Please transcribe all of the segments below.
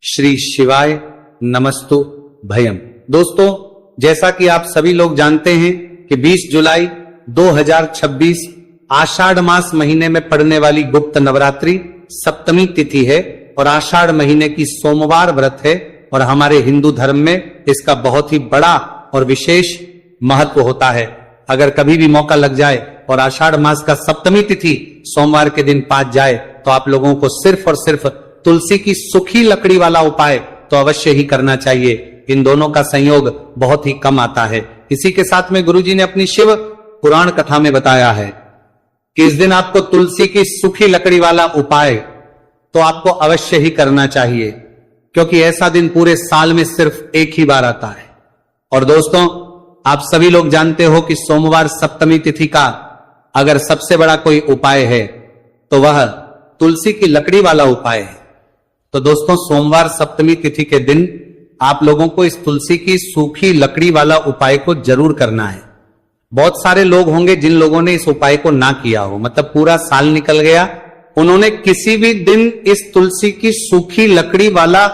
श्री शिवाय नमस्तु भयम। दोस्तों, जैसा कि आप सभी लोग जानते हैं कि 20 जुलाई 2026 आषाढ़ मास महीने में पड़ने वाली गुप्त नवरात्रि सप्तमी तिथि है और आषाढ़ महीने की सोमवार व्रत है और हमारे हिंदू धर्म में इसका बहुत ही बड़ा और विशेष महत्व होता है। अगर कभी भी मौका लग जाए और आषाढ़ मास का सप्तमी तिथि सोमवार के दिन पास जाए तो आप लोगों को सिर्फ और सिर्फ तुलसी की सूखी लकड़ी वाला उपाय तो अवश्य ही करना चाहिए। इन दोनों का संयोग बहुत ही कम आता है। इसी के साथ में गुरुजी ने अपनी शिव पुराण कथा में बताया है कि इस दिन आपको तुलसी की सूखी लकड़ी वाला उपाय तो आपको अवश्य ही करना चाहिए, क्योंकि ऐसा दिन पूरे साल में सिर्फ एक ही बार आता है। और दोस्तों, आप सभी लोग जानते हो कि सोमवार सप्तमी तिथि का अगर सबसे बड़ा कोई उपाय है तो वह तुलसी की लकड़ी वाला उपाय है। तो दोस्तों, सोमवार सप्तमी तिथि के दिन आप लोगों को इस तुलसी की सूखी लकड़ी वाला उपाय को जरूर करना है। बहुत सारे लोग होंगे जिन लोगों ने इस उपाय को ना किया हो, मतलब पूरा साल निकल गया, उन्होंने किसी भी दिन इस तुलसी की सूखी लकड़ी वाला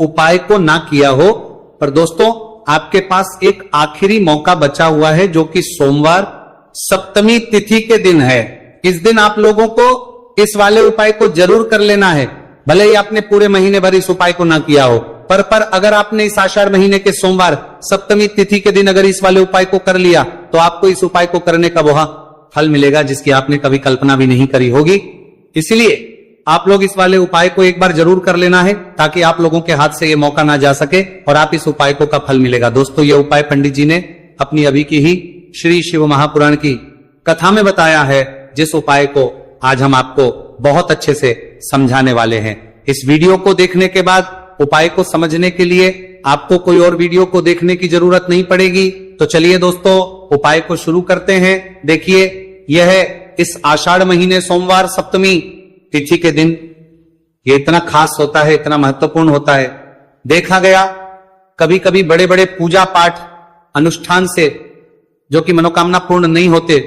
उपाय को ना किया हो। पर दोस्तों, आपके पास एक आखिरी मौका बचा हुआ है जो कि सोमवार सप्तमी तिथि के दिन है। इस दिन आप लोगों को इस वाले उपाय को जरूर कर लेना है। भले ही आपने पूरे महीने भर इस उपाय को ना किया हो, पर अगर आपने इस आषाढ़ महीने के सोमवार सप्तमी तिथि के दिन अगर इस वाले उपाय को कर लिया तो आपको इस उपाय को करने का वह फल मिलेगा जिसकी आपने कभी कल्पना भी नहीं करी होगी। इसलिए आप लोग इस वाले उपाय को एक बार जरूर कर लेना है ताकि आप लोगों के हाथ से ये मौका ना जा सके और आप इस उपाय को का फल मिलेगा। दोस्तों, ये उपाय पंडित जी ने अपनी अभी की ही श्री शिव महापुराण की कथा में बताया है, जिस उपाय को आज हम आपको बहुत अच्छे से समझाने वाले हैं। इस वीडियो को देखने के बाद उपाय को समझने के लिए आपको कोई और वीडियो को देखने की जरूरत नहीं पड़ेगी। तो चलिए दोस्तों, उपाय को शुरू करते हैं। देखिए, यह इस आषाढ़ महीने सोमवार सप्तमी तिथि के दिन ये इतना खास होता है, इतना महत्वपूर्ण होता है। देखा गया कभी कभी बड़े बड़े पूजा पाठ अनुष्ठान से जो कि मनोकामना पूर्ण नहीं होते,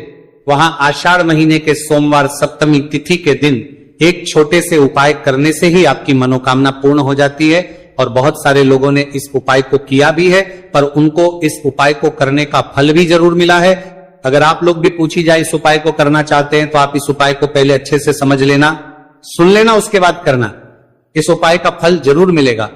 वहां आषाढ़ महीने के सोमवार सप्तमी तिथि के दिन एक छोटे से उपाय करने से ही आपकी मनोकामना पूर्ण हो जाती है। और बहुत सारे लोगों ने इस उपाय को किया भी है, पर उनको इस उपाय को करने का फल भी जरूर मिला है। अगर आप लोग भी पूछी जाए इस उपाय को करना चाहते हैं तो आप इस उपाय को पहले अच्छे से समझ लेना, सुन लेना, उसके बाद करना। इस उपाय का फल जरूर मिलेगा।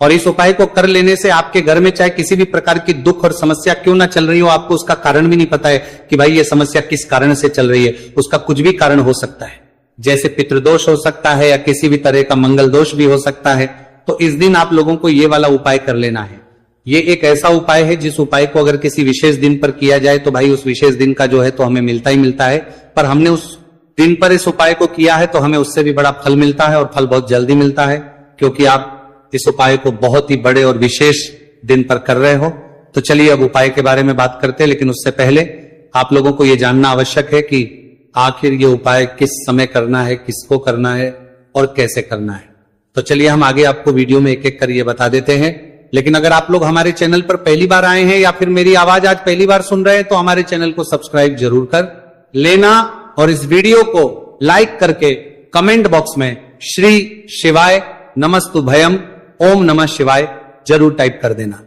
और इस उपाय को कर लेने से आपके घर में चाहे किसी भी प्रकार की दुख और समस्या क्यों ना चल रही हो, आपको उसका कारण भी नहीं पता है कि भाई ये समस्या किस कारण से चल रही है, उसका कुछ भी कारण हो सकता है। जैसे पितृदोष हो सकता है या किसी भी तरह का मंगल दोष भी हो सकता है। तो इस दिन आप लोगों को ये वाला उपाय कर लेना है। ये एक ऐसा उपाय है जिस उपाय को अगर किसी विशेष दिन पर किया जाए तो भाई उस विशेष दिन का जो है तो हमें मिलता ही मिलता है। पर हमने उस दिन पर इस उपाय को किया है तो हमें उससे भी बड़ा फल मिलता है, और फल बहुत जल्दी मिलता है, क्योंकि आप इस उपाय को बहुत ही बड़े और विशेष दिन पर कर रहे हो। तो चलिए अब उपाय के बारे में बात करते हैं, लेकिन उससे पहले आप लोगों को यह जानना आवश्यक है कि आखिर ये उपाय किस समय करना है, किसको करना है और कैसे करना है। तो चलिए हम आगे आपको वीडियो में एक एक कर ये बता देते हैं। लेकिन अगर आप लोग हमारे चैनल पर पहली बार आए हैं या फिर मेरी आवाज आज पहली बार सुन रहे हैं तो हमारे चैनल को सब्सक्राइब जरूर कर लेना और इस वीडियो को लाइक करके कमेंट बॉक्स में श्री शिवाय नमस्तु भयम ओम नमः शिवाय जरूर टाइप कर देना।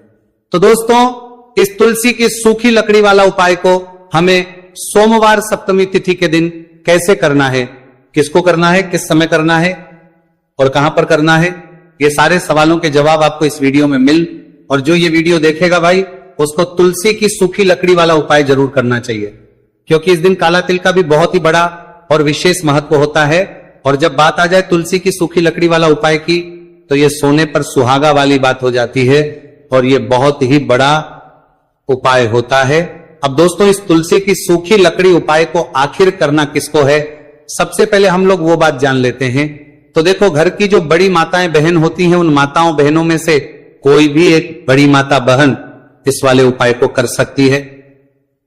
तो दोस्तों, इस तुलसी की सूखी लकड़ी वाला उपाय को हमें सोमवार सप्तमी तिथि के दिन कैसे करना है, किसको करना है, किस समय करना है और कहां पर करना है, ये सारे सवालों के जवाब आपको इस वीडियो में मिल। और जो ये वीडियो देखेगा भाई, उसको तुलसी की सूखी लकड़ी वाला उपाय जरूर करना चाहिए, क्योंकि इस दिन काला तिल का भी बहुत ही बड़ा और विशेष महत्व होता है। और जब बात आ जाए तुलसी की सूखी लकड़ी वाला उपाय की तो ये सोने पर सुहागा वाली बात हो जाती है और ये बहुत ही बड़ा उपाय होता है। अब दोस्तों, इस तुलसी की सूखी लकड़ी उपाय को आखिर करना किसको है, सबसे पहले हम लोग वो बात जान लेते हैं। तो देखो, घर की जो बड़ी माताएं बहन होती हैं, उन माताओं बहनों में से कोई भी एक बड़ी माता बहन इस वाले उपाय को कर सकती है।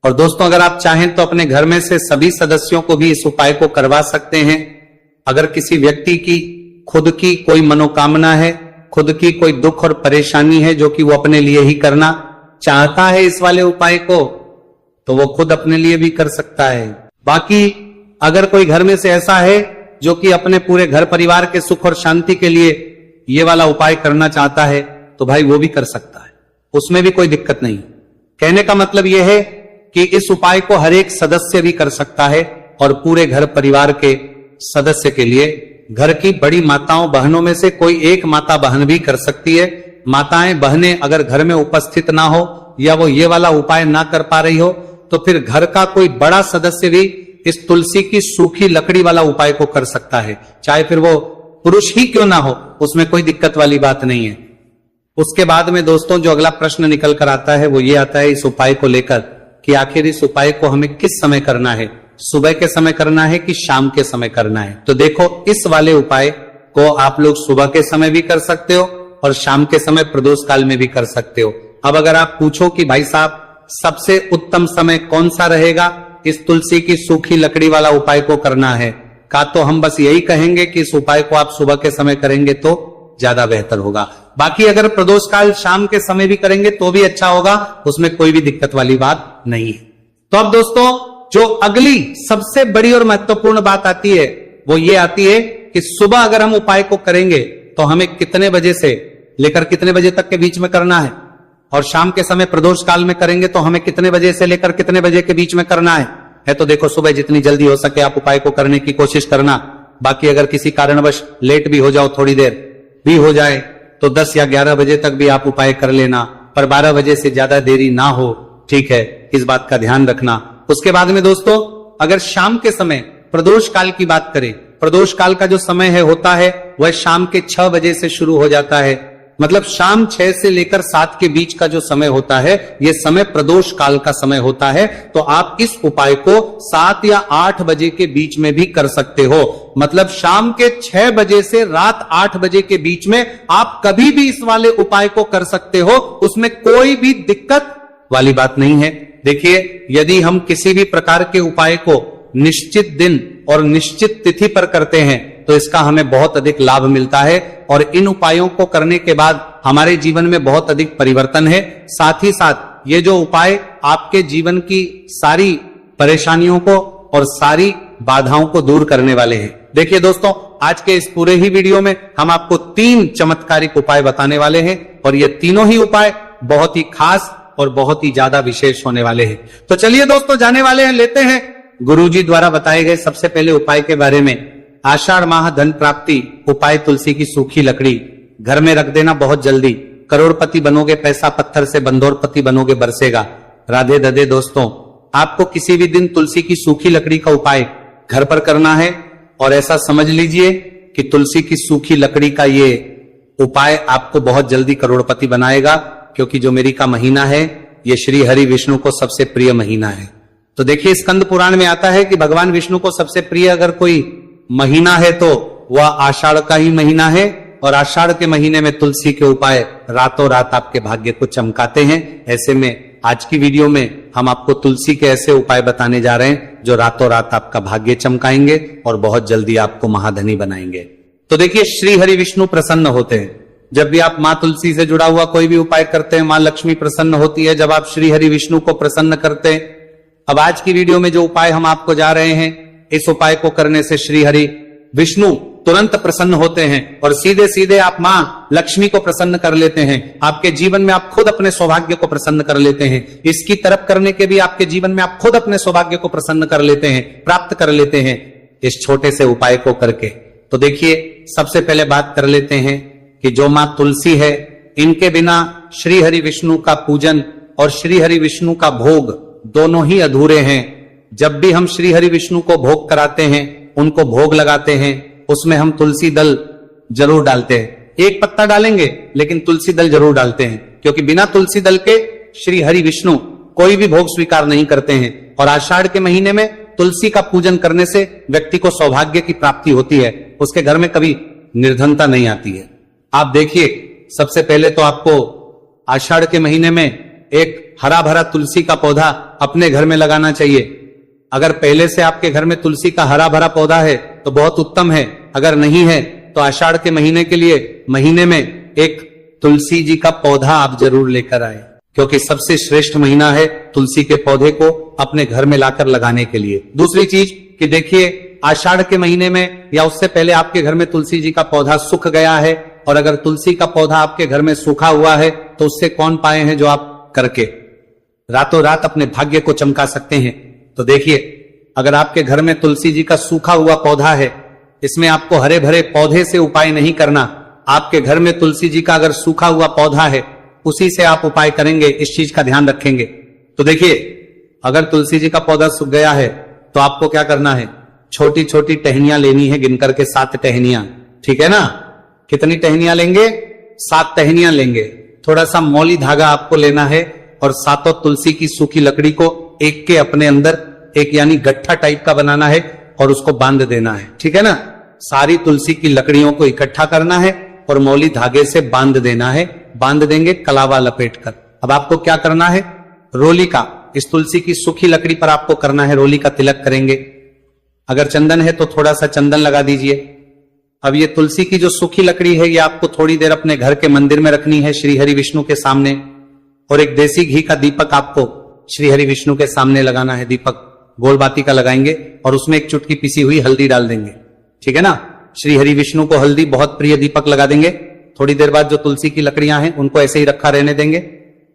और दोस्तों, अगर आप चाहें तो अपने घर में से सभी सदस्यों को भी इस उपाय को करवा सकते हैं। अगर किसी व्यक्ति की खुद की कोई मनोकामना है, खुद की कोई दुख और परेशानी है जो कि वो अपने लिए ही करना चाहता है इस वाले उपाय को, तो वो खुद अपने लिए भी कर सकता है। बाकी अगर कोई घर में से ऐसा है जो कि अपने पूरे घर परिवार के सुख और शांति के लिए ये वाला उपाय करना चाहता है तो भाई वो भी कर सकता है, उसमें भी कोई दिक्कत नहीं। कहने का मतलब यह है कि इस उपाय को हर एक सदस्य भी कर सकता है और पूरे घर परिवार के सदस्य के लिए, घर की बड़ी माताओं बहनों में से कोई एक माता बहन भी कर सकती है। माताएं बहनें अगर घर में उपस्थित ना हो या वो ये वाला उपाय ना कर पा रही हो तो फिर घर का कोई बड़ा सदस्य भी इस तुलसी की सूखी लकड़ी वाला उपाय को कर सकता है, चाहे फिर वो पुरुष ही क्यों ना हो, उसमें कोई दिक्कत वाली बात नहीं है। उसके बाद में दोस्तों जो अगला प्रश्न निकल कर आता है वो ये आता है इस उपाय को लेकर कि आखिर इस उपाय को हमें किस समय करना है, सुबह के समय करना है कि शाम के समय करना है। तो देखो इस वाले उपाय को आप लोग सुबह के समय भी कर सकते हो और शाम के समय प्रदोष काल में भी कर सकते हो। अब अगर आप पूछो कि भाई साहब सबसे उत्तम समय कौन सा रहेगा इस तुलसी की सूखी लकड़ी वाला उपाय को करना है, का तो हम बस यही कहेंगे कि इस उपाय को आप सुबह के समय करेंगे तो ज्यादा बेहतर होगा। बाकी अगर प्रदोष काल शाम के समय भी करेंगे तो भी अच्छा होगा, उसमें कोई भी दिक्कत वाली बात नहीं है। तो अब दोस्तों जो अगली सबसे बड़ी और महत्वपूर्ण बात आती है वो ये आती है कि सुबह अगर हम उपाय को करेंगे तो हमें कितने बजे से लेकर कितने बजे तक के बीच में करना है, और शाम के समय प्रदोष काल में करेंगे तो हमें कितने बजे से लेकर कितने बजे के बीच में करना है। तो देखो सुबह जितनी जल्दी हो सके आप उपाय को करने की कोशिश करना। बाकी अगर किसी कारणवश लेट भी हो जाओ, थोड़ी देर भी हो जाए तो 10 या 11 बजे तक भी आप उपाय कर लेना, पर 12 बजे से ज्यादा देरी ना हो, ठीक है, इस बात का ध्यान रखना। उसके बाद में दोस्तों अगर शाम के समय प्रदोष काल की बात करें, प्रदोष काल का जो समय है होता है वह शाम के 6 बजे से शुरू हो जाता है, मतलब शाम 6 से लेकर 7 के बीच का जो समय होता है यह समय प्रदोष काल का समय होता है। तो आप इस उपाय को 7 या 8 बजे के बीच में भी कर सकते हो, मतलब शाम के 6 बजे से रात 8 बजे के बीच में आप कभी भी इस वाले उपाय को कर सकते हो, उसमें कोई भी दिक्कत वाली बात नहीं है। देखिए यदि हम किसी भी प्रकार के उपाय को निश्चित दिन और निश्चित तिथि पर करते हैं तो इसका हमें बहुत अधिक लाभ मिलता है और इन उपायों को करने के बाद हमारे जीवन में बहुत अधिक परिवर्तन है। साथ ही साथ ये जो उपाय आपके जीवन की सारी परेशानियों को और सारी बाधाओं को दूर करने वाले हैं। देखिए दोस्तों आज के इस पूरे ही वीडियो में हम आपको 3 चमत्कारिक उपाय बताने वाले हैं और ये तीनों ही उपाय बहुत ही खास और बहुत ही ज्यादा विशेष होने वाले हैं। तो चलिए दोस्तों जाने वाले हैं, लेते हैं गुरुजी द्वारा बताए गए सबसे पहले उपाय के बारे में। आषाढ़ माह धन प्राप्ति उपाय, तुलसी की सूखी लकड़ी घर में रख देना बहुत जल्दी, करोड़पति बनोगे, पैसा पत्थर से बंदोरपति बनोगे, बरसेगा। राधे दधे दोस्तों, आपको किसी भी दिन तुलसी की सूखी लकड़ी का उपाय घर पर करना है और ऐसा समझ लीजिए कि तुलसी की सूखी लकड़ी का ये उपाय आपको बहुत जल्दी करोड़पति बनाएगा, क्योंकि जो मेरी का महीना है ये श्री हरि विष्णु को सबसे प्रिय महीना है। तो देखिए स्कंद पुराण में आता है कि भगवान विष्णु को सबसे प्रिय अगर कोई महीना है तो वह आषाढ़ का ही महीना है, और आषाढ़ के महीने में तुलसी के उपाय रातों रात आपके भाग्य को चमकाते हैं। ऐसे में आज की वीडियो में हम आपको तुलसी के ऐसे उपाय बताने जा रहे हैं जो रातों रात आपका भाग्य चमकाएंगे और बहुत जल्दी आपको महाधनी बनाएंगे। तो देखिए श्री हरि विष्णु प्रसन्न होते हैं जब भी आप माँ तुलसी से जुड़ा हुआ कोई भी उपाय करते हैं, माँ लक्ष्मी प्रसन्न होती है जब आप श्री हरि विष्णु को प्रसन्न करते हैं। अब आज की वीडियो में जो उपाय हम आपको जा रहे हैं, इस उपाय को करने से श्री हरि विष्णु तुरंत प्रसन्न होते हैं और सीधे सीधे आप माँ लक्ष्मी को प्रसन्न कर लेते हैं। आपके जीवन में आप खुद अपने सौभाग्य को प्रसन्न कर लेते हैं। इसकी तरफ करने के भी आपके जीवन में आप खुद अपने सौभाग्य को प्रसन्न कर लेते हैं, प्राप्त कर लेते हैं इस छोटे से उपाय को करके। तो देखिए सबसे पहले बात कर लेते हैं कि जो माँ तुलसी है, इनके बिना श्री हरि विष्णु का पूजन और श्री हरि विष्णु का भोग दोनों ही अधूरे हैं। जब भी हम श्री हरि विष्णु को भोग कराते हैं, उनको भोग लगाते हैं, उसमें हम तुलसी दल जरूर डालते हैं। एक पत्ता डालेंगे लेकिन तुलसी दल जरूर डालते हैं, क्योंकि बिना तुलसी दल के श्री हरि विष्णु कोई भी भोग स्वीकार नहीं करते हैं। और आषाढ़ के महीने में तुलसी का पूजन करने से व्यक्ति को सौभाग्य की प्राप्ति होती है, उसके घर में कभी निर्धनता नहीं आती है। आप देखिए सबसे पहले तो आपको आषाढ़ के महीने में एक हरा भरा तुलसी का पौधा अपने घर में लगाना चाहिए। अगर पहले से आपके घर में तुलसी का हरा भरा पौधा है तो बहुत उत्तम है, अगर नहीं है तो आषाढ़ के महीने के लिए महीने में एक तुलसी जी का पौधा आप जरूर लेकर आए, क्योंकि सबसे श्रेष्ठ महीना है तुलसी के पौधे को अपने घर में लाकर लगाने के लिए। दूसरी चीज कि देखिए आषाढ़ के महीने में या उससे पहले आपके घर में तुलसी जी का पौधा सूख गया है और अगर तुलसी का पौधा आपके घर में सूखा हुआ है तो उससे कौन पाए हैं जो आप करके रातों रात अपने भाग्य को चमका सकते हैं। तो देखिए, अगर आपके घर में तुलसी जी का सूखा हुआ पौधा है, इसमें आपको हरे भरे पौधे से उपाय नहीं करना। आपके घर में तुलसी जी का अगर सूखा हुआ पौधा है, उसी से आप उपाय करेंगे, इस चीज का ध्यान रखेंगे। तो देखिए, अगर तुलसी जी का पौधा सूख गया है तो आपको क्या करना है, छोटी छोटी टहनियां लेनी है, गिनकर के 7 टहनियां, ठीक है ना। कितनी टहनियां लेंगे? 7 टहनियां लेंगे। थोड़ा सा मौली धागा आपको लेना है और 7 तुलसी की सूखी लकड़ी को एक के अपने अंदर एक यानी गट्ठा टाइप का बनाना है और उसको बांध देना है, ठीक है ना। सारी तुलसी की लकड़ियों को इकट्ठा करना है और मौली धागे से बांध देना है। बांध देंगे कलावा लपेट कर। अब आपको क्या करना है, रोली का, इस तुलसी की सूखी लकड़ी पर आपको करना है रोली का तिलक करेंगे। अगर चंदन है तो थोड़ा सा चंदन लगा दीजिए। अब ये तुलसी की जो सूखी लकड़ी है, ये आपको थोड़ी देर अपने घर के मंदिर में रखनी है, श्री हरि विष्णु के सामने। और एक देसी घी का दीपक आपको श्री हरि विष्णु के सामने लगाना है। दीपक गोल बाती का लगाएंगे और उसमें एक चुटकी पिसी हुई हल्दी डाल देंगे, ठीक है ना। श्री हरि विष्णु को हल्दी बहुत प्रिय, दीपक लगा देंगे। थोड़ी देर बाद जो तुलसी की लकड़ियां हैं उनको ऐसे ही रखा रहने देंगे,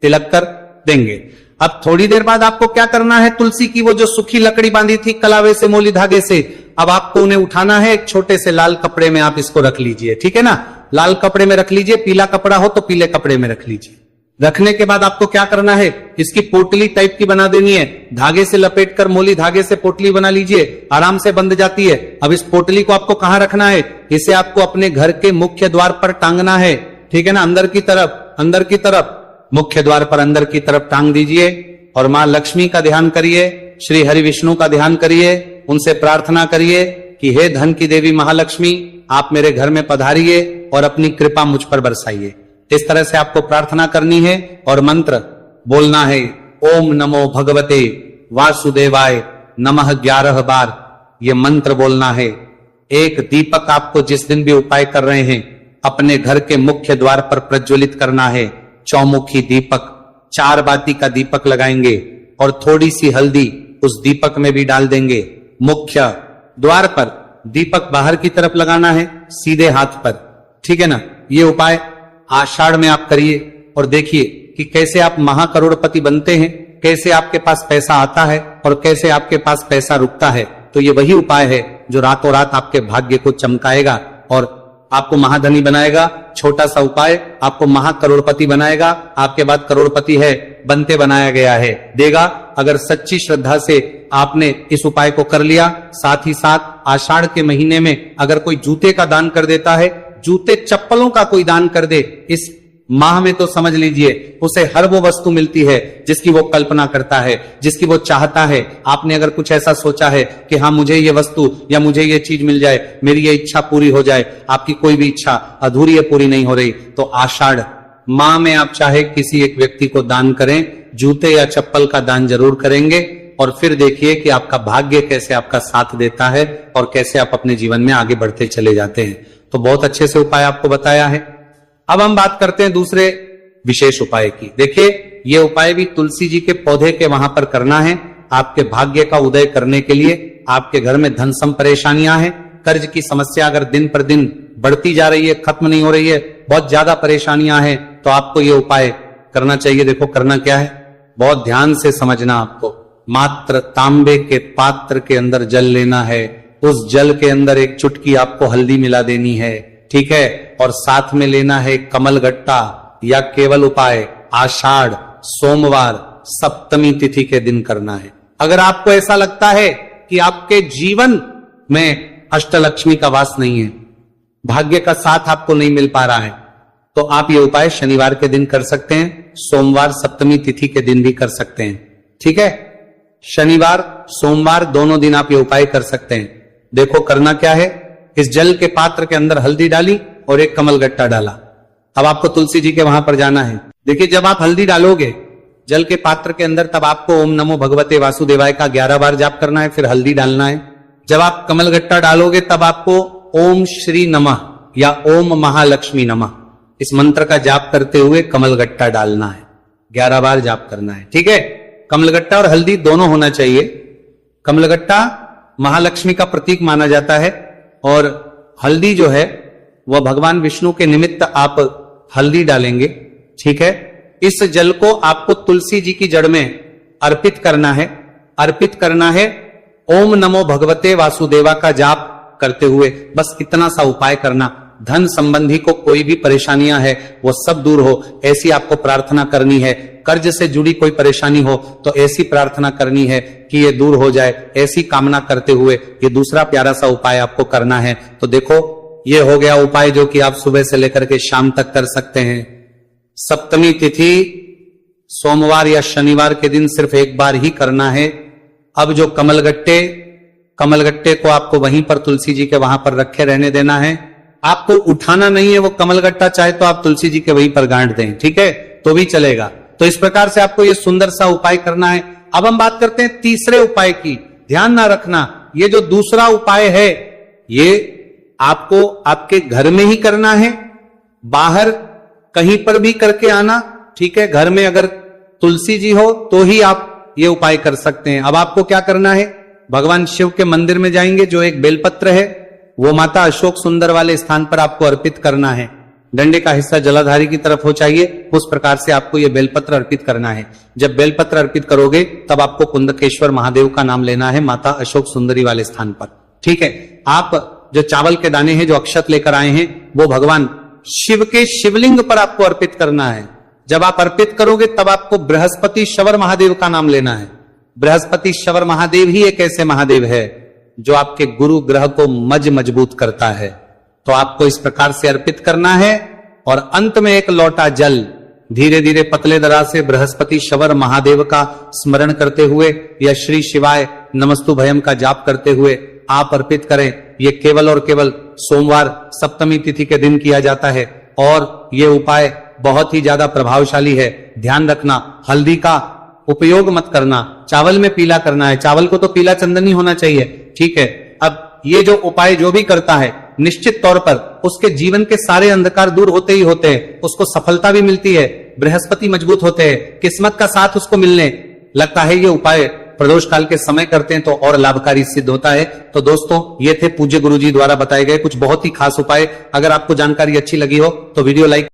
तिलक कर देंगे। अब थोड़ी देर बाद आपको क्या करना है, तुलसी की वो जो सूखी लकड़ी बांधी थी कलावे से, मौली धागे से, अब आपको उन्हें उठाना है। एक छोटे से लाल कपड़े में आप इसको रख लीजिए, ठीक है ना। लाल कपड़े में रख लीजिए, पीला कपड़ा हो तो पीले कपड़े में रख लीजिए। रखने के बाद आपको क्या करना है, इसकी पोटली टाइप की बना देनी है। धागे से लपेटकर मौली धागे से पोटली बना लीजिए, आराम से बंध जाती है। अब इस पोटली को आपको कहां रखना है, इसे आपको अपने घर के मुख्य द्वार पर टांगना है, ठीक है ना। अंदर की तरफ, अंदर की तरफ, मुख्य द्वार पर अंदर की तरफ टांग दीजिए और मां लक्ष्मी का ध्यान करिए, श्री हरि विष्णु का ध्यान करिए, उनसे प्रार्थना करिए कि हे धन की देवी महालक्ष्मी, आप मेरे घर में पधारिए और अपनी कृपा मुझ पर बरसाइए। इस तरह से आपको प्रार्थना करनी है और मंत्र बोलना है, ओम नमो भगवते वासुदेवाय नमः 11 बार ये मंत्र बोलना है। एक दीपक आपको जिस दिन भी उपाय कर रहे हैं अपने घर के मुख्य द्वार पर प्रज्वलित करना है। चौमुखी दीपक, 4 बाती का दीपक लगाएंगे और थोड़ी सी हल्दी उस दीपक में भी डाल देंगे। मुख्य द्वार पर दीपक बाहर की तरफ लगाना है, सीधे हाथ पर, ठीक है ना। ये उपाय आषाढ़ में आप करिए और देखिए कि कैसे आप महाकरोड़पति बनते हैं, कैसे आपके पास पैसा आता है और कैसे आपके पास पैसा रुकता है। तो ये वही उपाय है जो रातों रात आपके भाग्य को चमकाएगा और आपको महाधनी बनाएगा। छोटा सा उपाय आपको महाकरोड़पति बनाएगा। आपके बाद करोड़पति है, बनते बनाया गया है, देगा। अगर सच्ची श्रद्धा से आपने इस उपाय को कर लिया, साथ ही साथ आषाढ़ के महीने में अगर कोई जूते का दान कर देता है, जूते चप्पलों का कोई दान कर दे इस माह में, तो समझ लीजिए उसे हर वो वस्तु मिलती है जिसकी वो कल्पना करता है, जिसकी वो चाहता है। आपने अगर कुछ ऐसा सोचा है कि हाँ मुझे ये वस्तु या मुझे ये चीज मिल जाए, मेरी ये इच्छा पूरी हो जाए, आपकी कोई भी इच्छा अधूरी है, पूरी नहीं हो रही, तो आषाढ़ माह में आप चाहे किसी एक व्यक्ति को दान करें, जूते या चप्पल का दान जरूर करेंगे और फिर देखिए कि आपका भाग्य कैसे आपका साथ देता है और कैसे आप अपने जीवन में आगे बढ़ते चले जाते हैं। तो बहुत अच्छे से उपाय आपको बताया है। अब हम बात करते हैं दूसरे विशेष उपाय की। देखिए, ये उपाय भी तुलसी जी के पौधे के वहां पर करना है आपके भाग्य का उदय करने के लिए। आपके घर में धन सम परेशानियां हैं, कर्ज की समस्या अगर दिन पर दिन बढ़ती जा रही है, खत्म नहीं हो रही है, बहुत ज्यादा परेशानियां हैं, तो आपको ये उपाय करना चाहिए। देखो करना क्या है, बहुत ध्यान से समझना। आपको मात्र तांबे के पात्र के अंदर जल लेना है, उस जल के अंदर एक चुटकी आपको हल्दी मिला देनी है, ठीक है। और साथ में लेना है कमल गट्टा। या केवल उपाय आषाढ़ सोमवार सप्तमी तिथि के दिन करना है। अगर आपको ऐसा लगता है कि आपके जीवन में अष्टलक्ष्मी का वास नहीं है, भाग्य का साथ आपको नहीं मिल पा रहा है, तो आप ये उपाय शनिवार के दिन कर सकते हैं, सोमवार सप्तमी तिथि के दिन भी कर सकते हैं, ठीक है। शनिवार सोमवार दोनों दिन आप ये उपाय कर सकते हैं। देखो करना क्या है, इस जल के पात्र के अंदर हल्दी डाली और एक कमल गट्टा डाला। अब आपको तुलसी जी के वहां पर जाना है। देखिए, जब आप हल्दी डालोगे जल के पात्र के अंदर, तब आपको ओम नमो भगवते वासुदेवाय का 11 बार जाप करना है, फिर हल्दी डालना है। जब आप कमल गट्टा डालोगे तब आपको ओम श्री नमः या ओम महालक्ष्मी नमः इस मंत्र का जाप करते हुए कमल गट्टा डालना है, 11 बार जाप करना है, ठीक है। कमलगट्टा और हल्दी दोनों होना चाहिए। कमलगट्टा महालक्ष्मी का प्रतीक माना जाता है और हल्दी जो है वह भगवान विष्णु के निमित्त आप हल्दी डालेंगे। ठीक है, इस जल को आपको तुलसी जी की जड़ में अर्पित करना है। अर्पित करना है ओम नमो भगवते वासुदेवा का जाप करते हुए। बस इतना सा उपाय करना। धन संबंधी को कोई भी परेशानियां है वो सब दूर हो, ऐसी आपको प्रार्थना करनी है। कर्ज से जुड़ी कोई परेशानी हो तो ऐसी प्रार्थना करनी है कि ये दूर हो जाए, ऐसी कामना करते हुए ये दूसरा प्यारा सा उपाय आपको करना है। तो देखो, ये हो गया उपाय जो कि आप सुबह से लेकर के शाम तक कर सकते हैं। सप्तमी तिथि सोमवार या शनिवार के दिन सिर्फ एक बार ही करना है। अब जो कमलगट्टे को आपको वहीं पर तुलसी जी के वहां पर रखे रहने देना है। आपको उठाना नहीं है वो कमलगट्टा, चाहे तो आप तुलसी जी के वहीं पर गांठ दें, ठीक है, तो भी चलेगा। तो इस प्रकार से आपको ये सुंदर सा उपाय करना है। अब हम बात करते हैं तीसरे उपाय की। ध्यान ना रखना, ये जो दूसरा उपाय है ये आपको आपके घर में ही करना है, बाहर कहीं पर भी करके आना। ठीक है, घर में अगर तुलसी जी हो तो ही आप ये उपाय कर सकते हैं। अब आपको क्या करना है, भगवान शिव के मंदिर में जाएंगे, जो एक बेलपत्र है वो माता अशोक सुंदर वाले स्थान पर आपको अर्पित करना है। डंडे का हिस्सा जलाधारी की तरफ हो चाहिए, उस प्रकार से आपको यह बेलपत्र अर्पित करना है। जब बेलपत्र अर्पित करोगे तब आपको कुंदकेश्वर महादेव का नाम लेना है माता अशोक सुंदरी वाले स्थान पर। ठीक है, आप जो चावल के दाने हैं, जो अक्षत लेकर आए हैं, वो भगवान शिव के शिवलिंग पर आपको अर्पित करना है। जब आप अर्पित करोगे तब आपको बृहस्पति शवर महादेव का नाम लेना है। बृहस्पति शवर महादेव ही एक ऐसे महादेव है जो आपके गुरु ग्रह को मजबूत करता है। तो आपको इस प्रकार से अर्पित करना है और अंत में एक लोटा जल धीरे धीरे पतले दरा से बृहस्पति शवर महादेव का स्मरण करते हुए या श्री शिवाय नमस्तु भयम का जाप करते हुए आप अर्पित करें। ये केवल और केवल सोमवार सप्तमी तिथि के दिन किया जाता है और ये उपाय बहुत ही ज्यादा प्रभावशाली है। ध्यान रखना, हल्दी का उपयोग मत करना, चावल में पीला करना है। चावल को तो पीला चंदन ही होना चाहिए। ठीक है, अब ये जो उपाय जो भी करता है निश्चित तौर पर उसके जीवन के सारे अंधकार दूर होते ही होते हैं, उसको सफलता भी मिलती है, बृहस्पति मजबूत होते हैं, किस्मत का साथ उसको मिलने लगता है। ये उपाय प्रदोष काल के समय करते हैं तो और लाभकारी सिद्ध होता है। तो दोस्तों, ये थे पूज्य गुरुजी द्वारा बताए गए कुछ बहुत ही खास उपाय। अगर आपको जानकारी अच्छी लगी हो तो वीडियो लाइक